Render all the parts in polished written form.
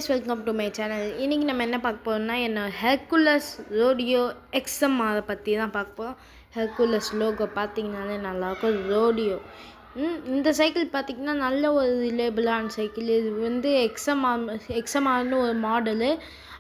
Guys, welcome to my channel. இன்றைக்கி நம்ம என்ன பார்க்க போகிறோம்னா ஹெர்குலஸ் ரோடியோ எக்ஸ்எம் அதை பற்றி தான் பார்க்க போகிறோம். ஹெர்குலஸ் லோகோ பார்த்திங்கனாலே நல்லாயிருக்கும். ரோடியோ இந்த சைக்கிள் பார்த்திங்கன்னா நல்ல ஒரு ரிலேபிளான சைக்கிள். இது வந்து எக்ஸ்எம்ஆர்னு ஒரு மாடலு.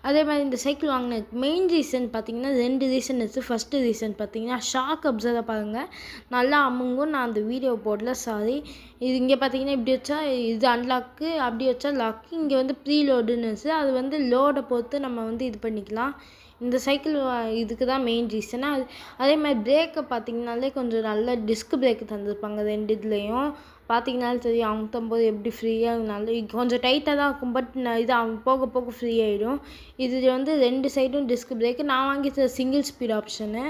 அதே மாதிரி இந்த சைக்கிள் வாங்கினதுக்கு மெயின் ரீசன் பார்த்திங்கன்னா 2 ரீசன் இருக்குது. ஃபஸ்ட்டு ரீசன் பார்த்திங்கன்னா ஷாக் அப்சர்வை பாருங்கள், நல்லா அமுங்கும். நான் அந்த வீடியோ போடல, சாரி. இது இங்கே பார்த்திங்கன்னா இப்படி வச்சா இது அன்லாக்கு, அப்படி வச்சா லாக்கு. இங்கே வந்து ப்ரீலோடுன்னு இருக்குது. அது வந்து லோடை பொறுத்து நம்ம வந்து இது பண்ணிக்கலாம். இந்த சைக்கிள் இதுக்கு தான் மெயின் ரீசனாக. அதே மாதிரி பிரேக்கை பார்த்திங்கனாலே கொஞ்சம் நல்ல டிஸ்க் பிரேக்கு தந்துருப்பாங்க 2 இதுலேயும். பார்த்திங்கனாலே தெரியும் அமுத்தும்போது எப்படி ஃப்ரீயாக நல்ல கொஞ்சம் டைட்டாக தான் இருக்கும். பட் இது போக போக ஃப்ரீ ஆகிடும். இது வந்து 2 சைடும் டிஸ்க் பிரேக்கு. நான் வாங்கிட்டு சிங்கிள் ஸ்பீட் ஆப்ஷனு.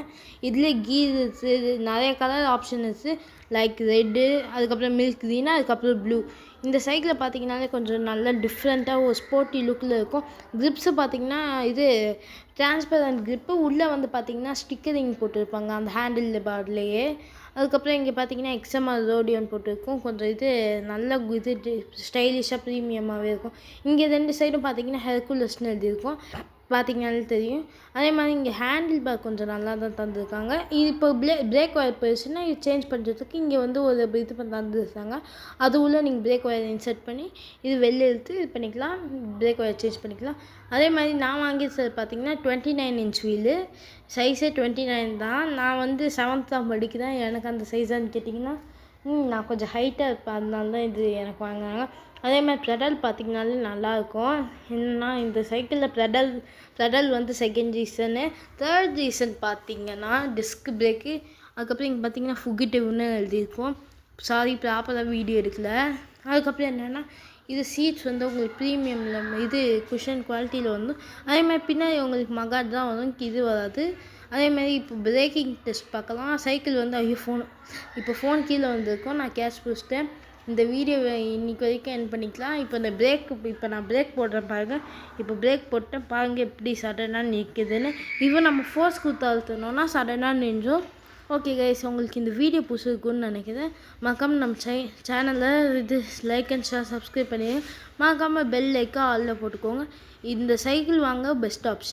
இதுலேயே கீர் இருக்குது, நிறைய கலர் ஆப்ஷன் இருக்குது. லைக் ரெட்டு, அதுக்கப்புறம் மில்க் க்ரீனு, அதுக்கப்புறம் ப்ளூ. இந்த சைக்கிளை பார்த்திங்கனாலே கொஞ்சம் நல்ல டிஃப்ரெண்ட்டாக ஒரு ஸ்போர்ட்டி லுக்கில் இருக்கும். க்ரிப்ஸு பார்த்திங்கன்னா இது டிரான்ஸ்பரண்ட் க்ரிப்பு. உள்ளே வந்து பார்த்திங்கன்னா ஸ்டிக்கரிங் போட்டிருப்பாங்க அந்த ஹேண்டில் பார்லேயே. அதுக்கப்புறம் இங்கே பார்த்தீங்கன்னா எக்ஸ்எம்ஆர் ரோடியோன்னு போட்டிருக்கும். கொஞ்சம் இது நல்ல இது ஸ்டைலிஷாக ப்ரீமியமாகவே இருக்கும். இங்கே 2 சைடும் பார்த்தீங்கன்னா ஹெர்குலஸ்னு எழுதியிருக்கும், பார்த்தீங்கன்னாலே தெரியும். அதே மாதிரி இங்கே ஹேண்டில் பார் கொஞ்சம் நல்லா தான் தந்துருக்காங்க. இது இப்போ பிரேக் ஒயர் போயிடுச்சுன்னா இது சேஞ்ச் பண்ணுறதுக்கு இங்கே வந்து ஒரு இது தந்துருக்காங்க. அது உள்ள நீங்கள் பிரேக் ஒயர் இன்சர்ட் பண்ணி இது வெளில எடுத்து இது பண்ணிக்கலாம், பிரேக் ஒயர் சேஞ்ச் பண்ணிக்கலாம். அதே மாதிரி நான் வாங்கியது பார்த்தீங்கன்னா 29 இன்ச் வீலு. சைஸே 29 தான். நான் வந்து 7th தான் படிக்கிறேன். எனக்கு அந்த சைஸான்னு கேட்டிங்கன்னா நான் கொஞ்சம் ஹைட்டாக இருப்பேன், அதனால தான் இது எனக்கு வாங்கினாங்க. அதே மாதிரி பெடல் பார்த்திங்கனாலே நல்லாயிருக்கும். என்னன்னா இந்த சைக்கிளில் பெடல் வந்து செகண்ட் ரீசனு. தேர்ட் ரீசன் பார்த்திங்கன்னா டிஸ்க் பிரேக்கு. அதுக்கப்புறம் இங்கே பார்த்திங்கன்னா ஃபுகிட்டிவ்னு எழுதியிருக்கும். சாரி, ப்ராப்பராக வீடியோ எடுக்கல. அதுக்கப்புறம் என்னென்னா இது சீட்ஸ் வந்து உங்களுக்கு ப்ரீமியமில் இது குஷன் குவாலிட்டியில் வந்து. அதே மாதிரி பின்னாடி உங்களுக்கு மகாட் தான் வரும், இது வராது. அதேமாதிரி இப்போ பிரேக்கிங் டெஸ்ட் பார்க்கலாம். சைக்கிள் வந்து ஃபோன் கீழே வந்திருக்கும். நான் கேஷ் பிடிச்சிட்டேன். இந்த வீடியோவை இன்றைக்கி வரைக்கும் என் பண்ணிக்கலாம். இப்போ நான் பிரேக் போடுறேன் பாருங்கள். இப்போ பிரேக் போட்டேன் பாருங்கள் எப்படி சடனாக நிற்குதுன்னு. இவன் நம்ம ஃபோர்ஸ் கொடுத்து அழுத்தணும்னா சடனாக நின்றோம். ஓகே கைஸ், உங்களுக்கு இந்த வீடியோ பிடிச்சிருக்குன்னு நினைக்கிறேன். மறக்காமல் நம்ம சேனலில் இது லைக் அண்ட் ஷேர் சப்ஸ்கிரைப் பண்ணி மறக்காமல் பெல் ஐக்கா ஆலில் போட்டுக்கோங்க. இந்த சைக்கிள் வாங்க பெஸ்ட் ஆப்ஷன்.